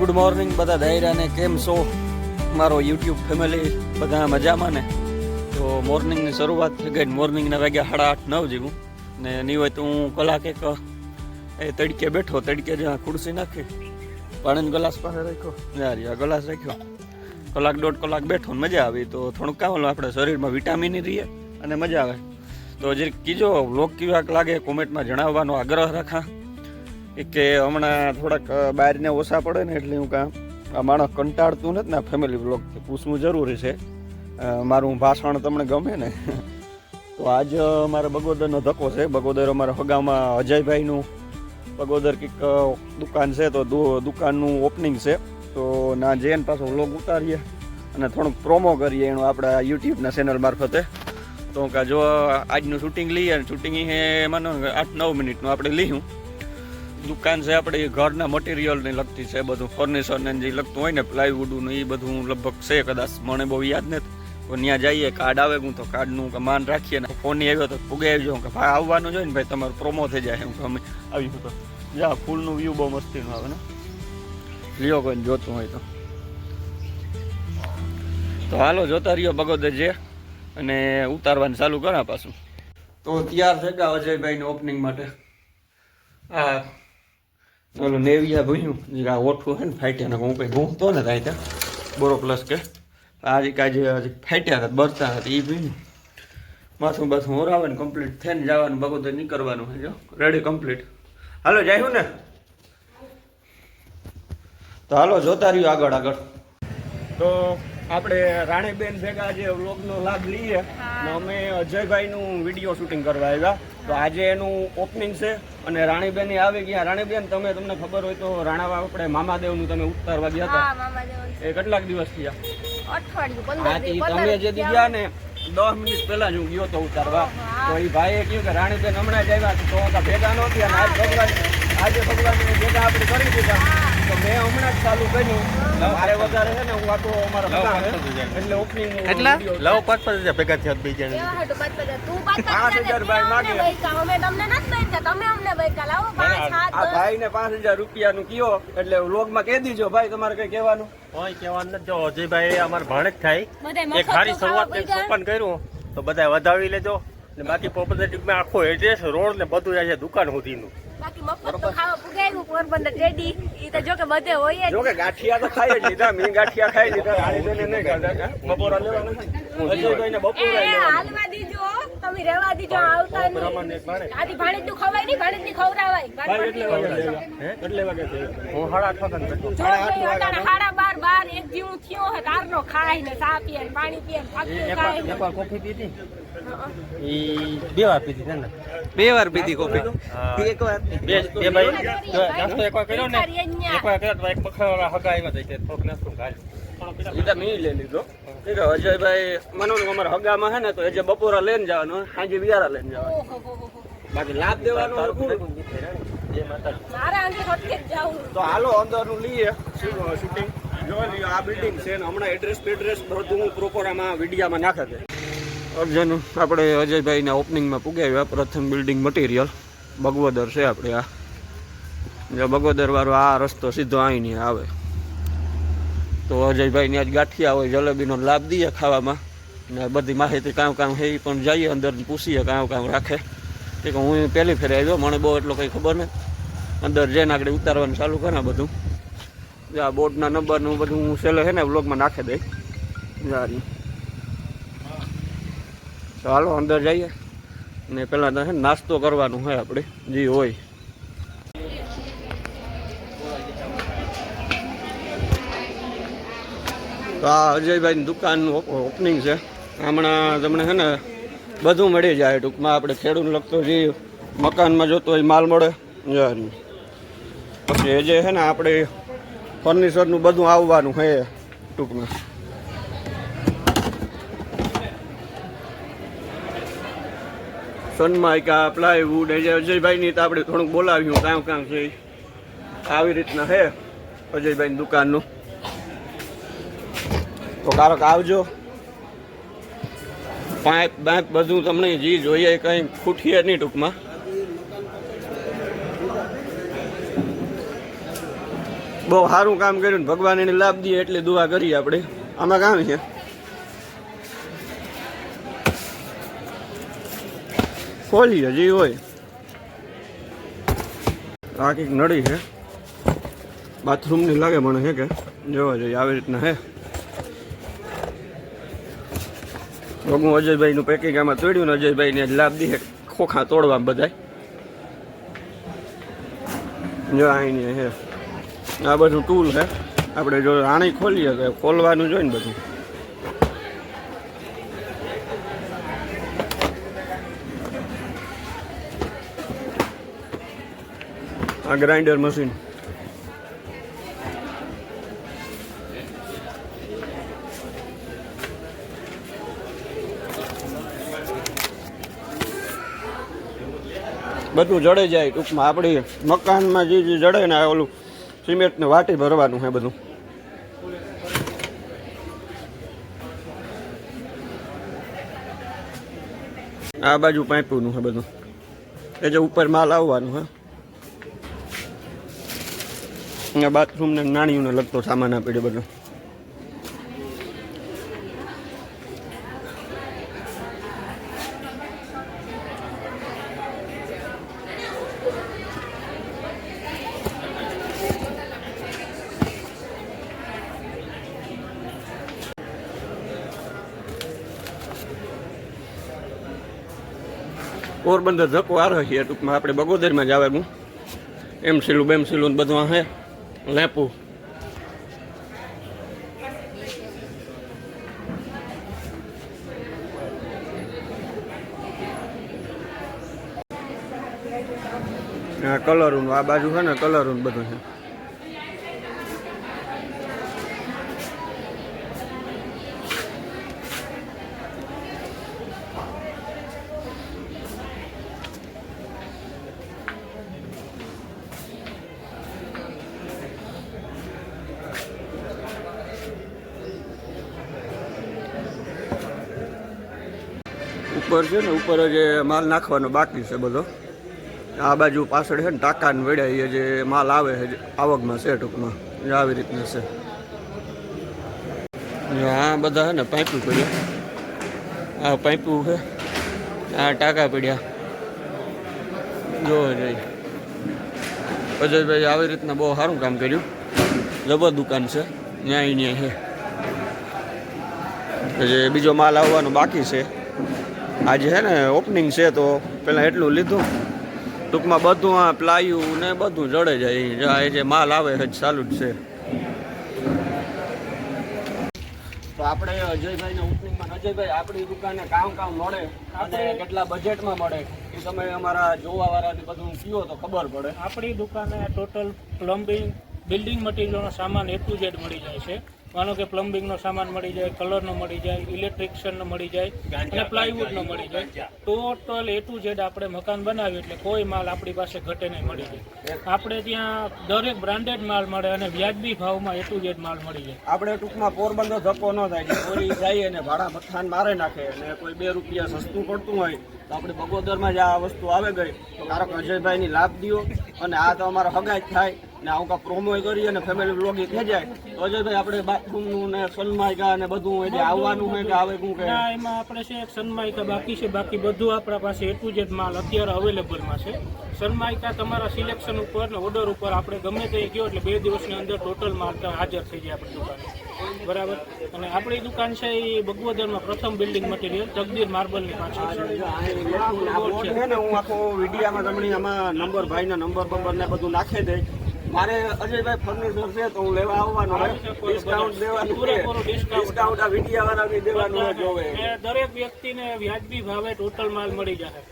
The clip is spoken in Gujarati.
ગુડ મોર્નિંગ બધા દાયરાને કેમ છો મારો યુટ્યુબ ફેમિલી બધા મજામાં ને? તો મોર્નિંગની શરૂઆત થઈ ગઈ. મોર્નિંગના વાગ્યા 8:30-9 જેવું ને નહીં હોય તો હું કલાક એક એ તડકે બેઠો. તડકે જ્યાં ખુરશી નાખી પાણીનો ગ્લાસ પાસે રાખ્યો, યાર ગ્લાસ રાખ્યો, કલાક દોઢ કલાક બેઠો ને મજા આવી. તો થોડુંક કામ આપણે શરીરમાં વિટામિન રહીએ અને મજા આવે. તો જે કીજો વ્લોગ કેવાક લાગે કોમેન્ટમાં જણાવવાનો આગ્રહ રાખા કે હમણાં થોડાક બહારને ઓછા પડે ને એટલે હું કામ આ માણસ કંટાળતું નથી ને ફેમિલી વ્લોગ પૂછવું જરૂરી છે. મારું ભાષણ તમને ગમે ને? તો આજ મારે બગોદરનો ધક્કો છે. બગોદર અમારા હગામાં અજયભાઈનું બગોદર કંઈક દુકાન છે, તો દુકાનનું ઓપનિંગ છે. તો ના જઈને પાછો વ્લોગ ઉતારીએ અને થોડુંક પ્રોમો કરીએ એનું આપણા યુટ્યુબના ચેનલ મારફતે. તો કે જો આજનું શૂટિંગ લઈએ, શૂટિંગ એ માનો 8-9 મિનિટનું આપણે લઈશું. દુકાન છે આપણી ઘરના મટીરિયલની લગતી છે, બધું ફર્નિચરને જે લગતું હોય ને પ્લાયવુડનું એ બધું લગભગ છે. કદાચ મને બહુ યાદ નથી. તો ત્યાં જઈએ, કાર્ડ આવે હું તો કાર્ડનું માન રાખીએ ને ફોન આવ્યો તો પૂગે આવી જાઉં કે ભાઈ આવવાનું જોઈએ ને ભાઈ તમારું પ્રોમો થઈ જાય. એમ કે અમે આવ્યું તો જા ફૂલનું વ્યૂ બહુ મસ્તીનું આવે ને, લ્યો કોઈને જોતું હોય તો હાલો જોતા રહ્યો બગોદર જે અને ઉતારવાનું ચાલુ કરા પાછું. તો તૈયાર છે કે અજયભાઈને ઓપનિંગ માટે આ ઓલું નેવિયા ભૂયું આ ઓઠું છે ને ફાટ્યા ને હું કંઈ ભૂંગતો ને થાય ત્યાં બોરો પ્લસ કે આજે કાજે ફાટ્યા હતા બરતા હતા એ ભૂયું માથું બાથું ઓરાવે ને કમ્પ્લીટ થઈને જવાનું બગોદર નીકળવાનું છે. જો રેડી કમ્પ્લીટ. હાલો જાયું ને? તો હાલો જોતા રહ્યું આગળ આગળ. તો આપણે રાણીબેન ભેગા જે વ્લોગનો લાભ લઈએ ને અમે અજયભાઈનું વિડીયો શૂટિંગ કરવા આવ્યા. તો આજે એનું ઓપનિંગ છે અને રાણીબેન આવી ગયા. રાણીબેન તમને ખબર હોય તો રાણા આપણે મામાદેવનું તમે ઉતારવા ગયા હતા એ કેટલાક દિવસ થયા? તમે જે ગયા ને 10 મિનિટ પહેલા જ હું ગયો તો ઉતારવા. તો એ ભાઈએ કહ્યું કે રાણીબેન હમણાં જ આવ્યા તો ભેગા નહોતી અને આજે ભગવાનને ભેગા આપણે કરી દીધા. તો મેં હમણાં જ ચાલુ કર્યું. મારે વધારે છે ને હું આખો અમારા એટલે ઓપનિંગ એટલા લવ 5,000 ભેગા થયા બીજા 5,000 ભાઈ માગે. ભાઈ ને 5,000 રૂપિયાનું કયો એટલે વ્લોગમાં કહી દીજો. ભાઈ તમારે કઈ કહેવાનું કોઈ કહેવાનું નથી. જો અજયભાઈ અમારે ભાણે જ થાય એક સારી શરૂઆત ઓપન કર્યું તો બધા વધાવી લેજો. ને બાકી પોપરેટિવમાં આખો એડ્રેસ રોડ ને બધું જાય છે દુકાન સુધીનું. બાકી મફત તો ખાવા પુગાયું પોરબંદર ટેડી ઈ તો જો કે બધે હોય જ. જો કે ગાંઠિયા તો ખાઈ જ લીધા. મી ગાંઠિયા ખાઈ લીધા. રાણીબેને નહીં ખાધા. બપોરા લેવાના છે અજયભાઈને બપોરા લેવાના. હાલવા દીજો તમે રહેવા દીજો આવતા નહીં. આથી ભાણેજ નું ખવાય નહીં, ભાણેજ ની ખવરાવાય. કેટલે વાગે છે? હું 8:30 વાગે જો 12:30 એક જીવું થયો હે તારનો ખાય ને ચા પીએ ને પાણી પીએ ને ફાકી ખાય ને એકવાર કોફી પીધી ઈ 2 વાર પીધી ને 2 વાર પીધી કોફી. એક વાર બે ભાઈ નાસ્તો એકવાર કર્યો ને એકવાર કર્યો તો એક બખરા હગા આવ્યા હતા કે થોક નાસ્તો ખાય લીધા. મેં લઈ લીધો. અજયભાઈ માનો અમારા હગામાં છે ને તો એ બપોરા લઈને જવાનું, સાંજે વિયારા લઈને જવાનું, બાકી લાભ દેવાનો. મારા અંગે ખોટકે જાવું. તો હાલો અંદરનું લઈએ શૂટિંગ. જો આ બિલ્ડિંગ છે ને હમણાં એડ્રેસ બધું હું પ્રોપર આમાં વિડીયામાં નાખે છે. અર્જુન આપણે અજયભાઈના ઓપનિંગમાં પુગાવ્યા. પ્રથમ બિલ્ડિંગ મટીરિયલ બગોદર છે આપણે. આ જો બગોદર વાળો આ રસ્તો સીધો અહીં આવે. તો અજયભાઈની આજ ગાંઠિયા હોય જલેબીનો લાભ દઈએ ખાવામાં ને બધી માહિતી કામ છે એ પણ જઈએ અંદર પૂછીએ કામ રાખે. કે હું પહેલી ફેરે આવ્યો, મને બહુ એટલો કંઈ ખબર નહીં. અંદર જઈને આગળ ઉતારવાનું ચાલુ કરે બધું. આ બોર્ડના નંબરનું બધું હું છેલ્લે છે ને વ્લોગમાં નાખી દઈ. સારી ચાલો અંદર જઈએ ને પહેલાં તો છે ને નાસ્તો કરવાનું હોય આપણે જે હોય. તો આ અજયભાઈની દુકાનનું ઓપનિંગ છે. હમણાં તમને છે ને બધું મળી જાય. ટૂંકમાં આપણે ખેડૂત લગતો જે મકાનમાં જોતો હોય માલ મળે. પછી એ જે છે ને આપણે ફર્નિચરનું બધું આવવાનું છે ટૂંકમાં. સનમાઇકા પ્લાયવુડ એ જે અજયભાઈની તો આપણે થોડુંક બોલાવ્યું કામ છે આવી રીતના છે અજયભાઈની દુકાનનું. તો કારક આવજો. પાઇપ બધું તમને જે જોઈએ કંઈ ખૂટીએ નહીં ટૂંકમાં. બહુ સારું કામ કર્યું ને ભગવાન એને લાભ દે એટલે દુઆ કરીએ આપણે. આમાં કામ છે ખોલીએ જે હોય. આ કંઈક નળી છે બાથરૂમની લાગે મને છે કે જોવા જોઈએ આવી રીતના હે. હું અજયભાઈનું પેકિંગ આમાં તોડ્યું ને અજયભાઈને લાભ દે ખોખા તોડવા બધાય. જો અહીંની હે આ બધું ટૂલ છે. આપણે જો આણી ખોલીએ તો ખોલવાનું જોઈએ ને બધું. આ ગ્રાઇન્ડર મશીન બધું જડે જાય ટૂંકમાં. આપણી મકાનમાં જે જડે ને ઓલું સિમેન્ટને વાટી ભરવાનું છે બધું. આ બાજુ પાઇપનું છે બધું. એ જે ઉપર માલ આવવાનું છે. અહીંયા બાથરૂમને નાણીઓને લગતો સામાન આપી બધું. પોરબંદર ધક્કો આ છીએ ટૂંકમાં. આપણે બગોદરમાં જ આવવાનું. એમસીલું બેમસીલું બધું હે લેપું. આ કલરનું આ બાજુ છે ને કલરનું બધું છે. ઉપર છે ને ઉપર જે માલ નાખવાનો બાકી છે બધો. આ બાજુ પાછળ છે ને ટાંકાને વેડાય જે માલ આવે છે આવકમાં છે ટૂંકમાં આવી રીતના છે. આ બધા છે ને પાઇપું પડ્યા. આ પાઇપું છે. આ ટાંકા પડ્યા જોવા જઈએ. અજયભાઈ આવી રીતના બહુ સારું કામ કર્યું. જબર દુકાન છે ન્યાય છે. જે બીજો માલ આવવાનો બાકી છે. આજે છે ને ઓપનિંગ છે તો પહેલાં એટલું લીધું. ટૂંકમાં બધું આ પ્લાયું ને બધું જડે જાય. એ જે માલ આવે છે ચાલુ જ છે. તો આપણે અજયભાઈને ઓપનિંગમાં અજયભાઈ આપણી દુકાને કામ મળે અને કેટલા બજેટમાં મળે એ તમે અમારા જોવાવાળાને બધું કયો તો ખબર પડે. આપણી દુકાને ટોટલ પ્લમ્બિંગ બિલ્ડિંગ મટીરિયલનો સામાન A to Z મળી જાય છે. માનો કે પ્લમ્બિંગનો સામાન મળી જાય, કલરનો મળી જાય, ઇલેક્ટ્રિશિયનનો મળી જાય અને પ્લાયવુડનો મળી જાય. ટોટલ A to Z આપણે મકાન બનાવીએ એટલે કોઈ માલ આપણી પાસે ઘટે નહીં મળી જાય. આપણે ત્યાં દરેક બ્રાન્ડેડ માલ મળે અને વ્યાજબી ભાવમાં A to Z માલ મળી જાય. આપણે ટૂંકમાં પોરબંદર ધક્કો ન થાય. કોઈ જાય અને ભાડા મથાન મારે નાખે અને કોઈ 2 રૂપિયા સસ્તું પડતું હોય તો આપણે બગોદરમાં જ આ વસ્તુ આવે ગઈ તો કારક અજયભાઈની લાભ દો. અને આ તો અમારો હગાઈ થાય ને આવું કાંઈ પ્રોમો કરી અને ફેમિલી બ્લોગિંગ થઈ જાય તો અજયભાઈ આપણે બાથરૂમનું ને સનમાઇકા ને બધું એટલે આવવાનું હોય કે આવે શું કે એમાં આપણે છે સનમાઇકા બાકી છે. બાકી બધું આપણા પાસે A to Z માલ અત્યારે અવેલેબલમાં છે. સનમાઇકા તમારા સિલેક્શન ઉપર ને ઓર્ડર ઉપર આપણે ગમે તે કહો એટલે 2 દિવસની અંદર ટોટલ માલ હાજર થઈ જાય આપણી દુકાને. બરાબર. અને આપણી દુકાન છે એ બગવદરમાં પ્રથમ બિલ્ડિંગ મટીરિયલ તકદીર માર્બલની પાછળ છે. હું આખો વિડીયામાં તમને આમાં નંબર ભાઈના નંબર ને બધું નાખી દઈ. મારે અજયભાઈ ફર્નિચર છે તો હું લેવા આવવાનો હોય. ડિસ્કાઉન્ટ દેવાનું ડિસ્કાઉન્ટ આ વિડીયા વાળાને દેવાનું જોવે. દરેક વ્યક્તિને વ્યાજબી ભાવે ટોટલ માલ મળી જાય.